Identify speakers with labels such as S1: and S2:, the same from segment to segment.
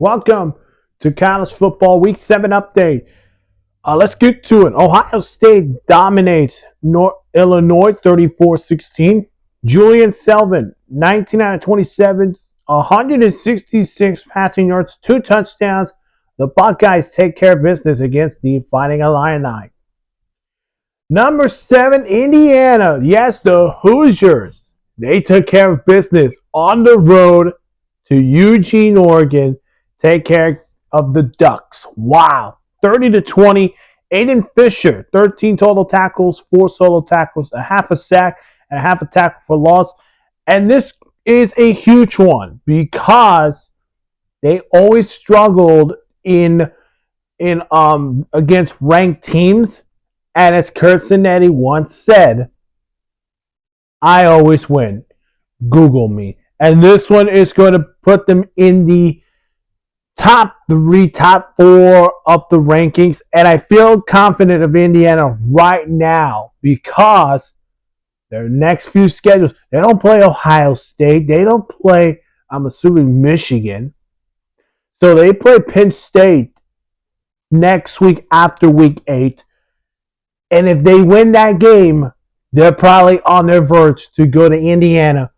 S1: Welcome to college football week 7 update. Let's get to it. Ohio State dominates Illinois 34-16. Julian Selvin, 19 out of 27, 166 passing yards, 2 touchdowns. The Buckeyes take care of business against the Fighting Illini. Number 7, Indiana. Yes, the Hoosiers. They took care of business on the road to Eugene, Oregon. Take care of the Ducks. Wow. 30-20. Aiden Fisher, 13 total tackles, 4 solo tackles, a half a sack, and a half a tackle for loss. And this is a huge one because they always struggled in against ranked teams. And as Kurt Cinetti once said, I always win. Google me. And this one is going to put them in the top 3, top 4 of the rankings. And I feel confident of Indiana right now because their next few schedules, they don't play Ohio State. They don't play, I'm assuming, Michigan. So they play Penn State next week after week 8. And if they win that game, they're probably on their verge to go to Indiana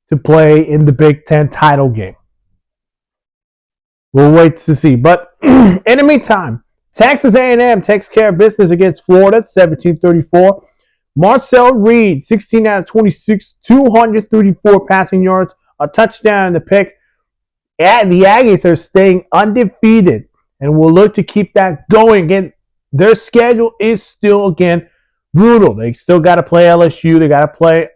S1: to play in the Big Ten title game. We'll wait to see. But in the meantime, Texas A&M takes care of business against Florida, 17-34. Marcel Reed, 16 out of 26, 234 passing yards, a touchdown and a pick. And the Aggies are staying undefeated and will look to keep that going. Again, their schedule is still, again, brutal. They still got to play LSU. They got to play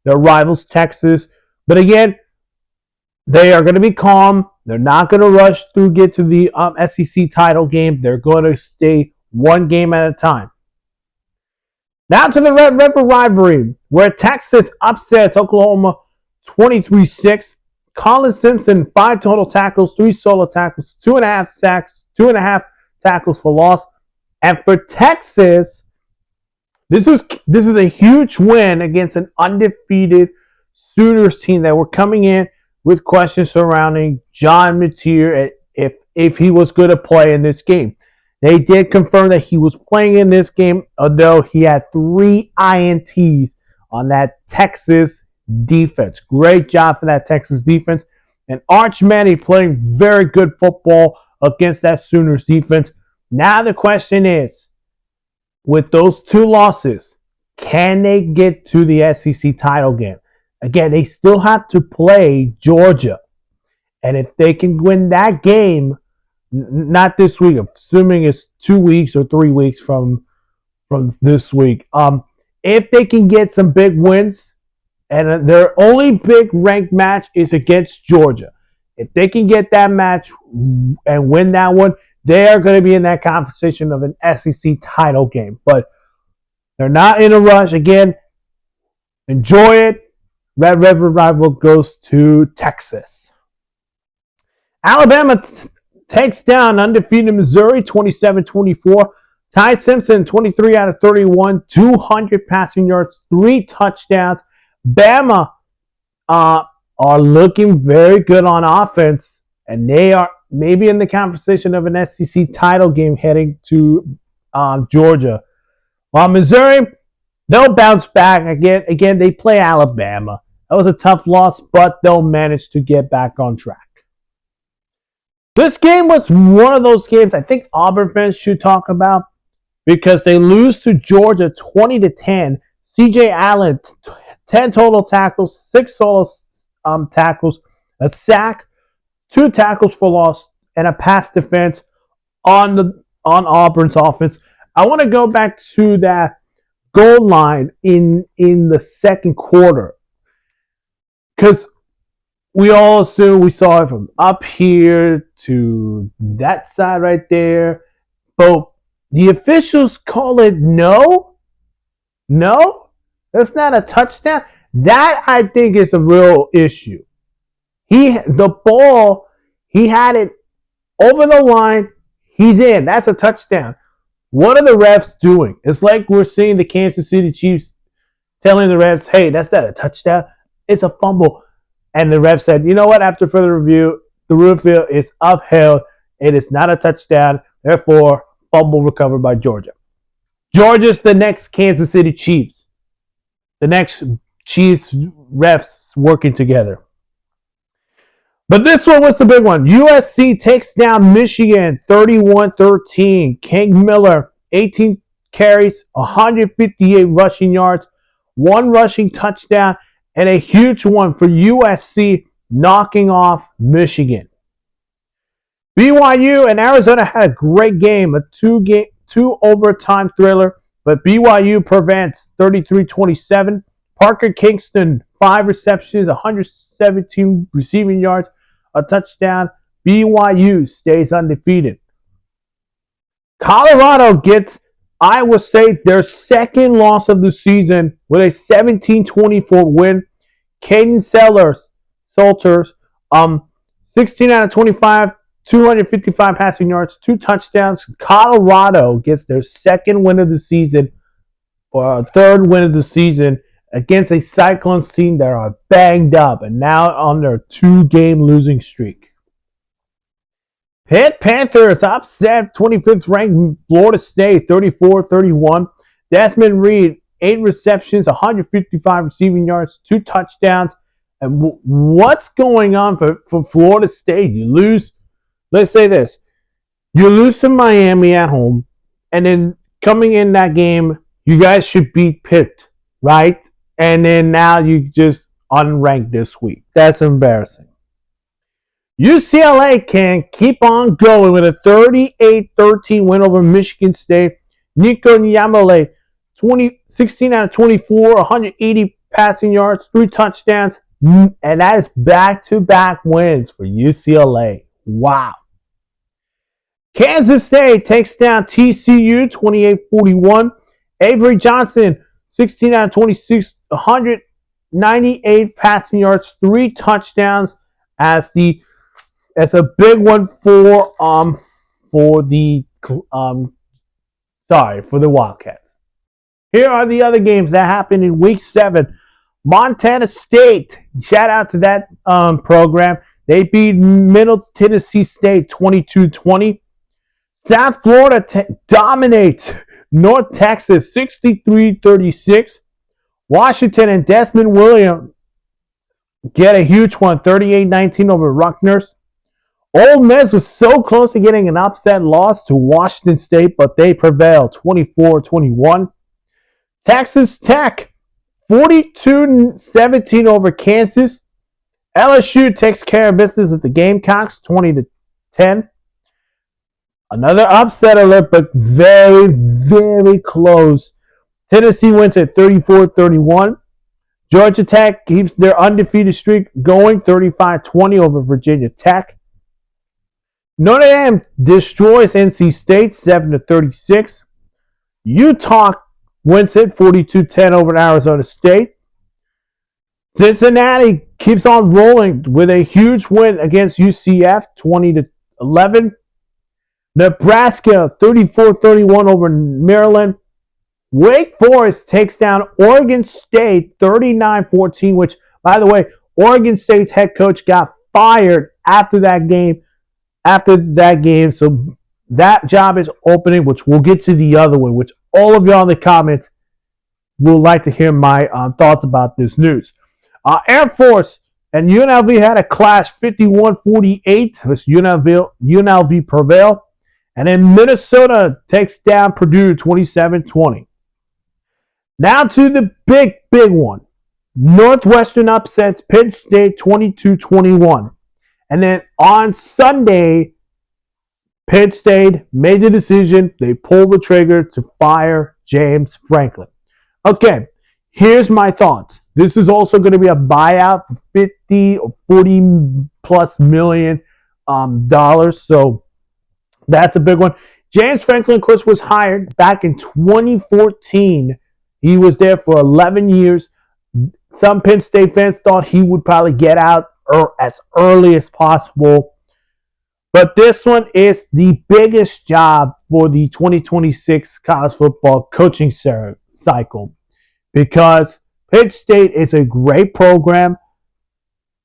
S1: their rivals, Texas. But again, they are going to be calm. They're not going to rush through, get to the SEC title game. They're going to stay one game at a time. Now to the Red River rivalry, where Texas upsets Oklahoma 23-6. Colin Simpson, 5 total tackles, 3 solo tackles, 2.5 sacks, 2.5 tackles for loss. And for Texas, this is a huge win against an undefeated Sooners team that were coming in with questions surrounding John Mateer if he was going to play in this game. They did confirm that he was playing in this game, although he had 3 INTs on that Texas defense. Great job for that Texas defense. And Arch Manning playing very good football against that Sooners defense. Now the question is, with those 2 losses, can they get to the SEC title game? Again, they still have to play Georgia. And if they can win that game, not this week, assuming it's 2 weeks or 3 weeks from this week, if they can get some big wins, and their only big ranked match is against Georgia. If they can get that match and win that one, they are going to be in that conversation of an SEC title game. But they're not in a rush. Again, enjoy it. Red River rival goes to Texas. Alabama takes down undefeated Missouri 27-24. Ty Simpson, 23 out of 31, 200 passing yards, 3 touchdowns. Bama are looking very good on offense, and they are maybe in the conversation of an SEC title game heading to Georgia. While Missouri, they'll bounce back again. Again, they play Alabama. That was a tough loss, but they'll manage to get back on track. This game was one of those games I think Auburn fans should talk about because they lose to Georgia 20-10. C.J. Allen, 10 total tackles, 6 solo tackles, a sack, 2 tackles for loss, and a pass defense on Auburn's offense. I want to go back to that goal line in the second quarter because we all assume we saw it from up here to that side right there. But the officials call it no. That's not a touchdown. That, I think, is a real issue. The ball, he had it over the line. He's in. That's a touchdown. What are the refs doing? It's like we're seeing the Kansas City Chiefs telling the refs, hey, that's not a touchdown. It's a fumble. And the ref said, you know what? After further review, through the field. It's upheld. It is not a touchdown. Therefore, fumble recovered by Georgia. Georgia's the next Kansas City Chiefs. The next Chiefs refs working together. But this one was the big one. USC takes down Michigan 31-13. King Miller, 18 carries, 158 rushing yards, one rushing touchdown, and a huge one for USC, knocking off Michigan. BYU and Arizona had a great game, a two overtime thriller, but BYU prevents 33-27. Parker Kingston, 5 receptions, 117 receiving yards, a touchdown. BYU stays undefeated. Colorado gets Iowa State their second loss of the season with a 17-24 win. Caden Salters, 16 out of 25, 255 passing yards, 2 touchdowns. Colorado gets their second win of the season, or third win of the season, against a Cyclones team that are banged up and now on their 2-game losing streak. Pitt Panthers upset 25th ranked Florida State 34-31. Desmond Reed, 8 receptions, 155 receiving yards, 2 touchdowns. And what's going on for Florida State? You lose, let's say this, you lose to Miami at home, and then coming in that game, you guys should beat Pitt, right? And then now you just unranked this week. That's embarrassing. UCLA can keep on going with a 38-13 win over Michigan State. Nico Nyamale, 16 out of 24, 180 passing yards, 3 touchdowns, and that is back-to-back wins for UCLA. Wow. Kansas State takes down TCU 28-41. Avery Johnson, 16 out of 26, 198 passing yards, 3 touchdowns as a big one for the Wildcats. Here are the other games that happened in Week 7. Montana State, shout out to that program. They beat Middle Tennessee State 22-20. South Florida dominates North Texas 63-36. Washington and Desmond Williams get a huge one, 38-19 over Rutgers. Ole Miss was so close to getting an upset loss to Washington State, but they prevailed 24-21. Texas Tech, 42-17 over Kansas. LSU takes care of business with the Gamecocks, 20-10. Another upset alert, but very, very close. Tennessee wins at 34-31. Georgia Tech keeps their undefeated streak going, 35-20 over Virginia Tech. Notre Dame destroys NC State, 7-36. Utah wins it, 42-10 over Arizona State. Cincinnati keeps on rolling with a huge win against UCF, 20-11. Nebraska, 34-31 over Maryland. Wake Forest takes down Oregon State, 39-14, which, by the way, Oregon State's head coach got fired after that game. So that job is opening, which we'll get to the other one, which all of y'all in the comments will like to hear my thoughts about this news. Air Force and UNLV had a clash, 51-48. UNLV prevail. And then Minnesota takes down Purdue 27-20. Now to the big one. Northwestern upsets Penn State 22-21. And then on Sunday, Penn State made the decision. They pulled the trigger to fire James Franklin. Okay, here's my thoughts. This is also going to be a buyout for $50 or $40 plus million dollars. So that's a big one. James Franklin, of course, was hired back in 2014. He was there for 11 years. Some Penn State fans thought he would probably get out as early as possible. But this one is the biggest job for the 2026 college football coaching cycle, because Penn State is a great program.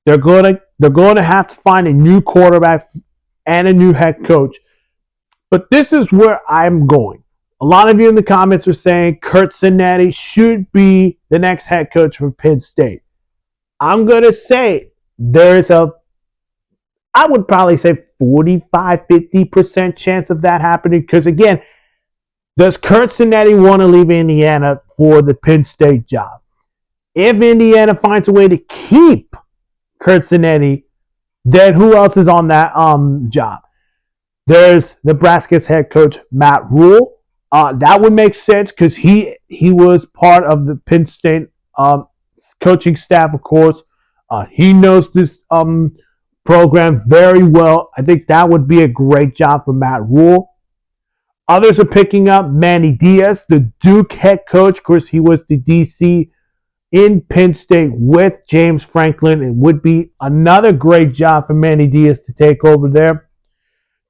S1: They're going to They're going to have to find a new quarterback and a new head coach. But this is where I'm going. A lot of you in the comments are saying Kurt Cincinnati should be the next head coach for Penn State. I'm going to say there's I would probably say 45-50% chance of that happening because, again, does Kurt Cincinnati want to leave Indiana for the Penn State job? If Indiana finds a way to keep Kurt Cincinnati, then who else is on that job? There's Nebraska's head coach, Matt Rule. That would make sense because he was part of the Penn State coaching staff, of course. He knows this program very well. I think that would be a great job for Matt Rule. Others are picking up Manny Diaz, the Duke head coach. Of course, he was the DC in Penn State with James Franklin. It would be another great job for Manny Diaz to take over there.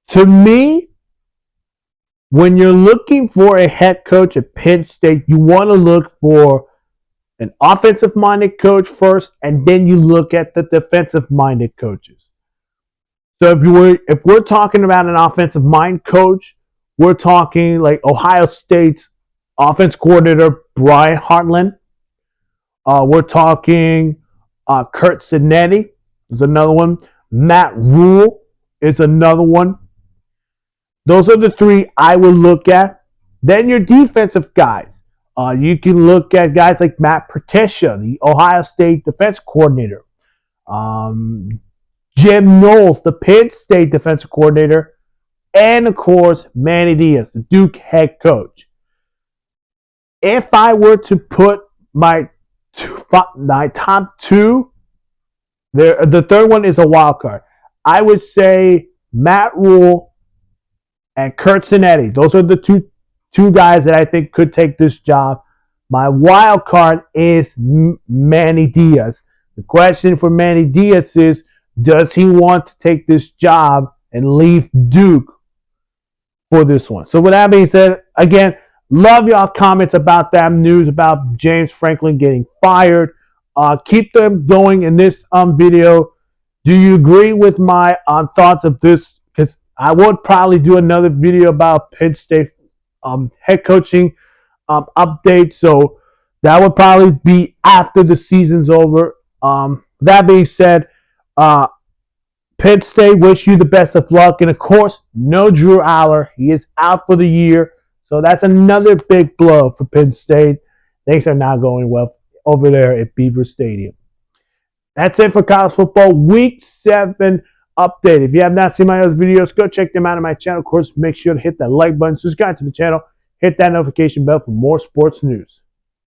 S1: To me, when you're looking for a head coach at Penn State, you want to look for an offensive-minded coach first, and then you look at the defensive-minded coaches. So if we're talking about an offensive-minded coach, we're talking like Ohio State's offense coordinator, Brian Hartline. We're talking Kurt Cincinnati is another one. Matt Rule is another one. Those are the three I would look at. Then your defensive guys. You can look at guys like Matt Patricia, the Ohio State defense coordinator. Jim Knowles, the Penn State defensive coordinator. And, of course, Manny Diaz, the Duke head coach. If I were to put my top two, the third one is a wild card. I would say Matt Rule and Kurt Cincinnati. Those are the two guys that I think could take this job. My wild card is Manny Diaz. The question for Manny Diaz is, does he want to take this job and leave Duke for this one? So with that being said, again, love y'all comments about that news about James Franklin getting fired. Keep them going in this video. Do you agree with my thoughts of this? Because I would probably do another video about Penn State head coaching update. So that would probably be after the season's over. That being said, Penn State wish you the best of luck. And, of course, no Drew Aller. He is out for the year. So that's another big blow for Penn State. Things are not going well over there at Beaver Stadium. That's it for college football Week 7 update. If you have not seen my other videos, go check them out on my channel. Of course, make sure to hit that like button, subscribe to the channel, hit that notification bell for more sports news.